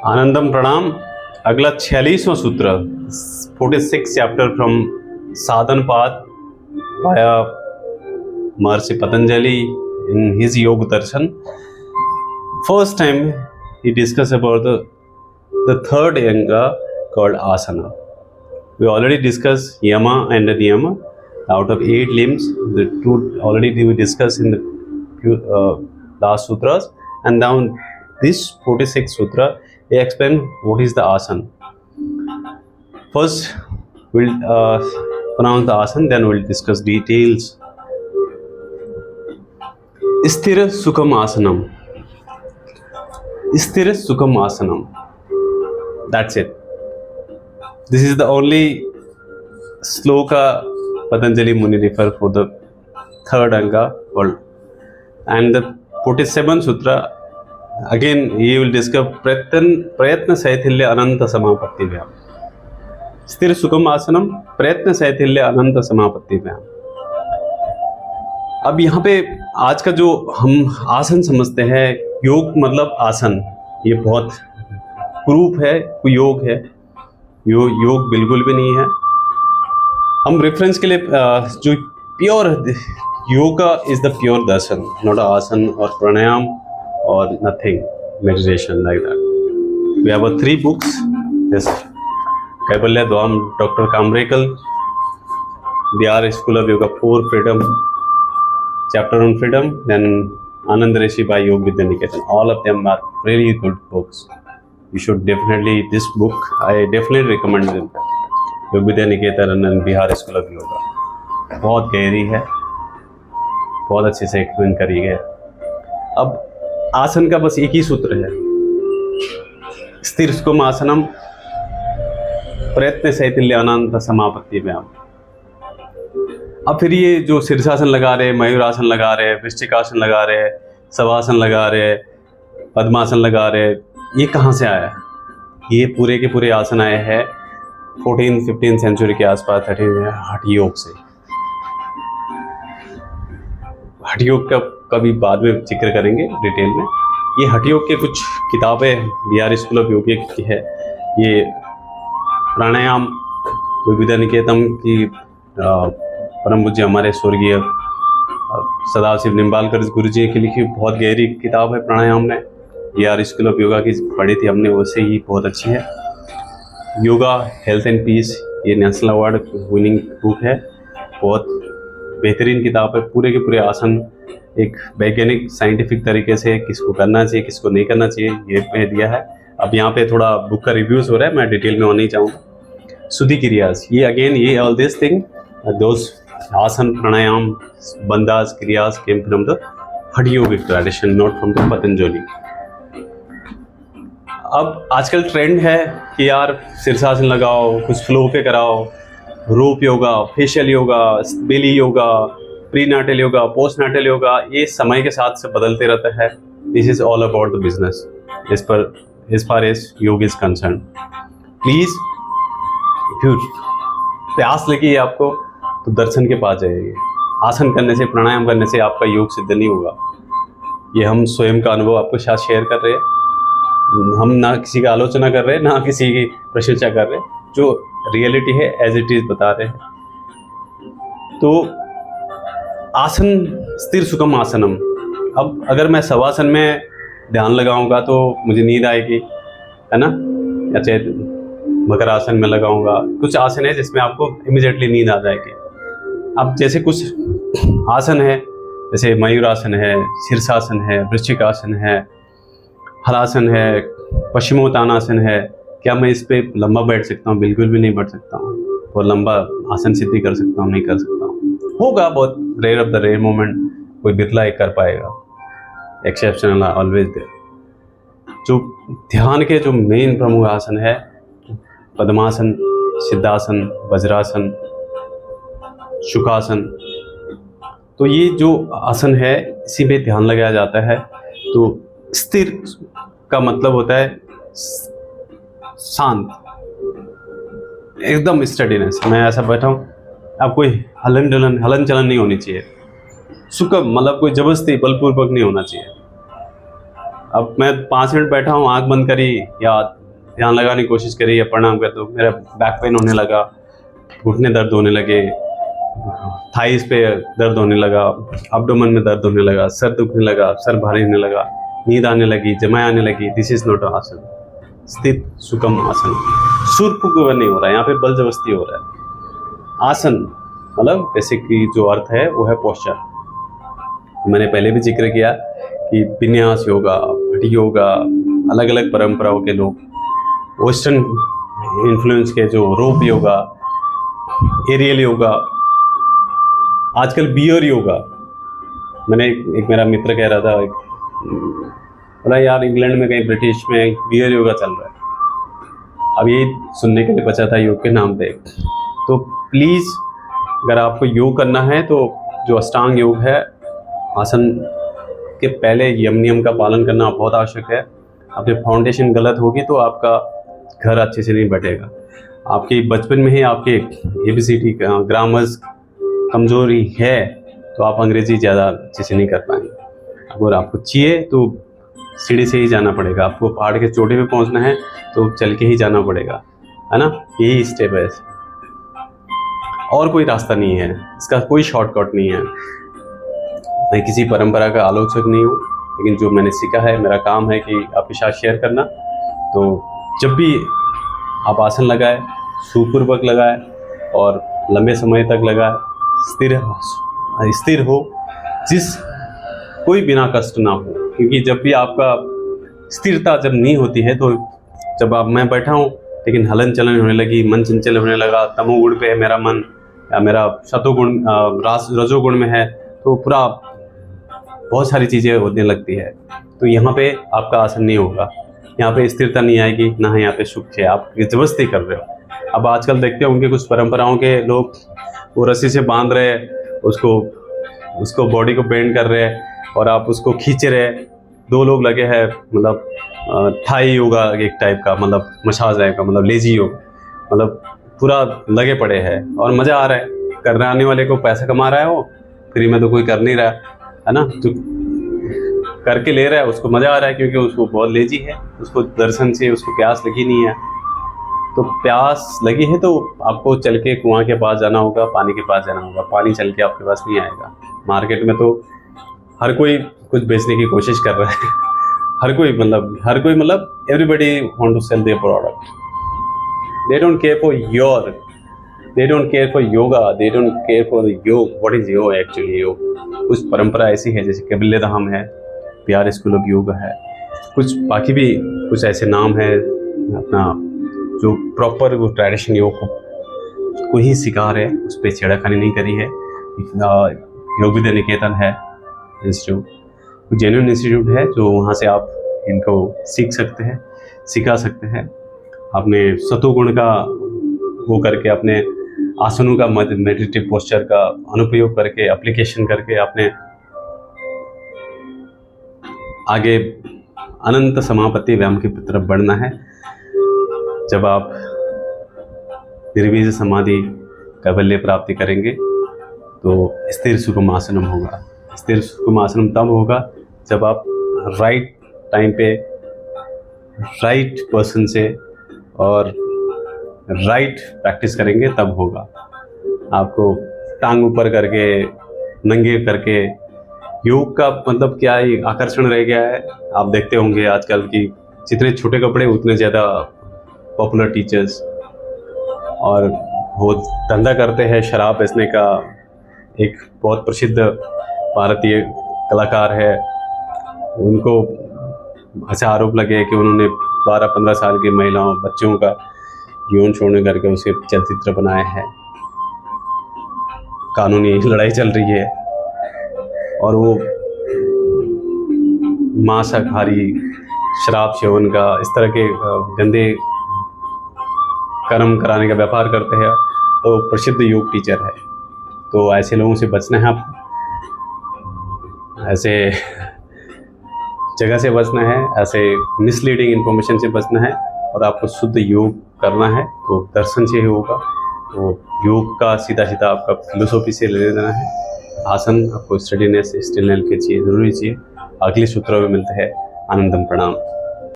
आनंदम प्रणाम। अगला 46वां सूत्र, 46 चैप्टर फ्रॉम साधन पाद via Maharshi Patanjali in his Yoga Darshan. First time he discussed about the third anga called asana. We already discussed yama and niyama. Out of 8 limbs, the two already we discussed in the last sutras, and now this 46th sutra he explained what is the asana. First we'll pronounce the asana, then we'll discuss details. स्थिर सुखम आसनम, स्थिर सुखम आसनम, that's it. This is the only sloka Patanjali Muni refer for the third anga world. And the 47th sutra, again he will discuss प्रयत्न शैथिल्य अनंत समापत्ति व्याम. स्थिर सुखम आसनम, प्रयत्न शैथिल्य अनंत समापत्ति व्याम. अब यहाँ पे आज का जो हम आसन समझते हैं, योग मतलब आसन, ये बहुत क्रूप है, योग है, योग बिल्कुल भी नहीं है. हम रेफरेंस के लिए जो pure yoga is the pure darshan, not asana और प्राणायाम और nothing meditation like that. We have 3 books, this Kaivalya Dham doctor कामरेकल, Bihar school of yoga for freedom, chapter on freedom, then Anand Rishi by Yoga Vidya Niketan. All of them are really good books. You should definitely, this book I definitely recommend them. Yoga Vidya Niketan and Bihar School of Yoga. बहुत गहरी है, बहुत अच्छे से explain करी है. अब आसन का बस एक ही सूत्र है, स्थिर सुखम आसनम, प्रयत्न शैथिल्य अनंत समापत्ति व्याम. अब फिर ये जो शीर्षासन लगा रहे, मयूरासन लगा रहे, वृश्चिकासन लगा रहे, शवासन लगा रहे, पद्मासन लगा रहे, ये कहाँ से आया है? ये पूरे के पूरे आसन आए हैं 14-15 सेंचुरी के आसपास, हठ योग से. हठ योग का कभी बाद में जिक्र करेंगे डिटेल में. ये हठ योग के कुछ किताबें बिहार स्कूल ऑफ योगा की है. ये प्राणायाम योगा विद्या निकेतन की परम पूज्य हमारे स्वर्गीय सदाशिव निम्बालकर गुरु जी की लिखी बहुत गहरी किताब है प्राणायाम में. बिहार स्कूल ऑफ योगा की पढ़ी थी हमने, वैसे ही बहुत अच्छी है. योगा हेल्थ एंड पीस, ये नेशनल अवार्ड विनिंग बुक है, बहुत बेहतरीन किताब है. पूरे के पूरे आसन एक वैज्ञानिक साइंटिफिक तरीके से किसको करना चाहिए किसको नहीं करना चाहिए ये पे दिया है. अब यहाँ पे थोड़ा बुक का रिव्यूज़ हो रहा है, मैं डिटेल में नहीं चाहूँगा. शुद्धि क्रियास, ये अगेन ये ऑल दिस थिंग दोज आसन प्राणायाम बंदास क्रियास केम from the hatha yogic tradition, not from the Patanjali. अब आजकल ट्रेंड है कि यार शीर्षासन लगाओ, कुछ फ्लो पे कराओ, rope yoga, facial yoga, belly yoga, prenatal yoga, postnatal yoga, ये समय के साथ से बदलते रहता है. This is all about the business as far as yoga is concern. Please प्यास लगी आपको तो दर्शन के पास जाइए. आसन करने से, प्राणायाम करने से आपका योग सिद्ध नहीं होगा. ये हम स्वयं का अनुभव आपको साथ शेयर कर रहे हैं. हम ना किसी का आलोचना कर रहे हैं, ना किसी की प्रशंसा कर रहे हैं, जो रियलिटी है एज इट इज बता रहे हैं. तो आसन स्थिर सुखम आसनम. अब अगर मैं शवासन में ध्यान लगाऊंगा तो मुझे नींद आएगी, है ना, या चाहे मकर आसन में लगाऊंगा. कुछ आसन है जिसमें आपको इमीडिएटली नींद आ जाएगी. अब जैसे कुछ आसन है, जैसे मयूरासन है, शीर्षासन है, वृश्चिकासन है, हलासन है, पश्चिमोत्तानासन है. क्या मैं इस पे लंबा बैठ सकता हूँ? बिल्कुल भी नहीं बैठ सकता हूँ. और लंबा आसन सिद्धि कर सकता हूँ? नहीं कर सकता हूँ. होगा बहुत rare of the rare moment, कोई बिरला एक कर पाएगा. Exceptional always there. जो ध्यान के जो मेन प्रमुख आसन है, पद्मासन, सिद्धासन, वज्रासन, शुकासन, तो ये जो आसन है इसी पे ध्यान लगाया जाता है. तो स्थिर का मतलब होता है शांत, एकदम स्टडीनेस. मैं ऐसा बैठा हूँ, अब कोई हलन चलन नहीं होनी चाहिए. सुकम मतलब कोई जबरदस्ती बलपूर्वक नहीं होना चाहिए. अब मैं 5 मिनट बैठा हूँ, आंख बंद करी या ध्यान लगाने की कोशिश करी या प्रणाम कर, तो मेरा बैक पेन होने लगा, घुटने दर्द होने लगे, थाइस पे दर्द होने लगा, अब्डोमेन में दर्द होने लगा, सर दुखने लगा, सर भारी होने लगा, नींद आने लगी, जमाएं आने लगी। दिस इज नॉट आसन। स्थित सुखम आसन, सुरपुक नहीं हो रहा है, यहाँ पे बल जबरदस्ती हो रहा है। आसन मतलब बेसिकली जो अर्थ है वो है पोस्चर। मैंने पहले भी जिक्र किया कि विन्यास योगा, भट्टी योगा, अलग अलग परंपराओं के लोग, वेस्टर्न इन्फ्लुएंस के जो रोप योगा, एरियल योगा, आजकल बियर योगा। मैंने एक मेरा मित्र कह रहा था, बोला यार इंग्लैंड में कहीं ब्रिटिश में बियर योगा चल रहा है। अब ये सुनने के लिए बचा था योग के नाम पे। तो प्लीज़ अगर आपको योग करना है तो जो अष्टांग योग है, आसन के पहले यम नियम का पालन करना बहुत आवश्यक है। आपकी फाउंडेशन गलत होगी तो आपका घर अच्छे से नहीं बैठेगा। आपकी बचपन में ही आपके ABCD ग्रामर्स कमजोरी है तो आप अंग्रेजी ज़्यादा अच्छे से नहीं कर पाएंगे। अगर आपको चाहिए तो सीढ़ी से ही जाना पड़ेगा, आपको पहाड़ के चोटी पे पहुंचना है तो चल के ही जाना पड़ेगा, है ना। यही स्टेप है और कोई रास्ता नहीं है, इसका कोई शॉर्टकट नहीं है। मैं किसी परंपरा का आलोचक नहीं हूँ, लेकिन जो मैंने सीखा है, मेरा काम है कि आपके साथ शेयर करना। तो जब भी आप आसन लगाए, सुपूर्वक लगाए और लंबे समय तक लगाए, स्थिर हो, जिस कोई बिना कष्ट ना हो। क्योंकि जब भी आपका स्थिरता जब नहीं होती है, तो जब आप मैं बैठा हूँ लेकिन हलन चलन होने लगी, मन चंचल होने लगा, तमोगुण पे है मेरा मन या मेरा शतोगुण रजोगुण में है, तो पूरा बहुत सारी चीज़ें होने लगती है। तो यहाँ पे आपका आसन नहीं होगा, यहाँ पे स्थिरता नहीं आएगी, ना यहाँ पे सुख है, आप जबरदस्ती कर रहे हो। अब आजकल देखते हो उनके कुछ परंपराओं के लोग वो रस्सी से बांध रहे हैं, उसको बॉडी को बेंड कर रहे हैं और आप उसको खींच रहे हैं। 2 लोग लगे हैं, मतलब थाई योगा एक टाइप का, मतलब मसाज टाइप का, मतलब लेजी योग, मतलब पूरा लगे पड़े हैं और मज़ा आ रहा है। करने आने वाले को पैसा कमा रहा है, वो फ्री में तो कोई कर नहीं रहा है ना, जो करके ले रहा है उसको मज़ा आ रहा है, क्योंकि उसको बहुत लेजी है, उसको दर्शन से उसको प्यास लगी नहीं है। तो प्यास लगी है तो आपको चल के कुआं के पास जाना होगा, पानी के पास जाना होगा। पानी चल के आपके पास नहीं आएगा। मार्केट में तो हर कोई कुछ बेचने की कोशिश कर रहा है हर कोई मतलब everybody want to sell their product. They don't care for yoga, they don't care for the yog. What is yog actually? योग कुछ परंपरा ऐसी है, जैसे कबीले धाम है, बिहार स्कूल ऑफ योग है, कुछ बाकी भी कुछ ऐसे नाम है अपना, जो प्रॉपर वो ट्रेडिशन योग को ही सिखा रहे हैं, उस पर छेड़खानी नहीं करी है। योग विद्या निकेतन है इंस्टीट्यूट, जेन्युइन इंस्टीट्यूट है, जो वहाँ से आप इनको सीख सकते हैं, सिखा सकते हैं। अपने सतोगुण का वो करके, अपने आसनों का, मेडिटेटिव पोस्चर का अनुप्रयोग करके, एप्लीकेशन करके अपने आगे अनंत समापत्ति व्यायाम की तरफ बढ़ना है। जब आप निर्वीज समाधि कैवल्य प्राप्ति करेंगे तो स्थिर सुगम आसनम होगा। स्थिर सुगम आसनम तब होगा जब आप राइट टाइम पे, राइट पर्सन से और राइट प्रैक्टिस करेंगे, तब होगा। आपको टांग ऊपर करके, नंगे करके, योग का मतलब क्या ही आकर्षण रह गया है। आप देखते होंगे आजकल की जितने छोटे कपड़े उतने ज़्यादा पॉपुलर टीचर्स, और वो धंधा करते हैं शराब बेचने का। एक बहुत प्रसिद्ध भारतीय कलाकार है, उनको ऐसा आरोप लगे कि उन्होंने 12-15 साल की महिलाओं, बच्चों का यौन शोषण करके उसके चलचित्र बनाए हैं। कानूनी लड़ाई चल रही है और वो मांसाहारी, शराब सेवन का, इस तरह के गंदे कर्म कराने का व्यापार करते हैं। तो प्रसिद्ध योग टीचर है, तो ऐसे लोगों से बचना है आपको, ऐसे जगह से बचना है, ऐसे मिसलीडिंग इन्फॉर्मेशन से बचना है, और आपको शुद्ध योग करना है तो दर्शन से ही होगा। तो योग का सीधा सीधा आपका फिलोसॉफी से ले लेना है। आसन आपको स्टडीनेस, स्टिलनेस के चाहिए, ज़रूरी चाहिए। अगले सूत्रों में मिलते हैं। आनंदम प्रणाम।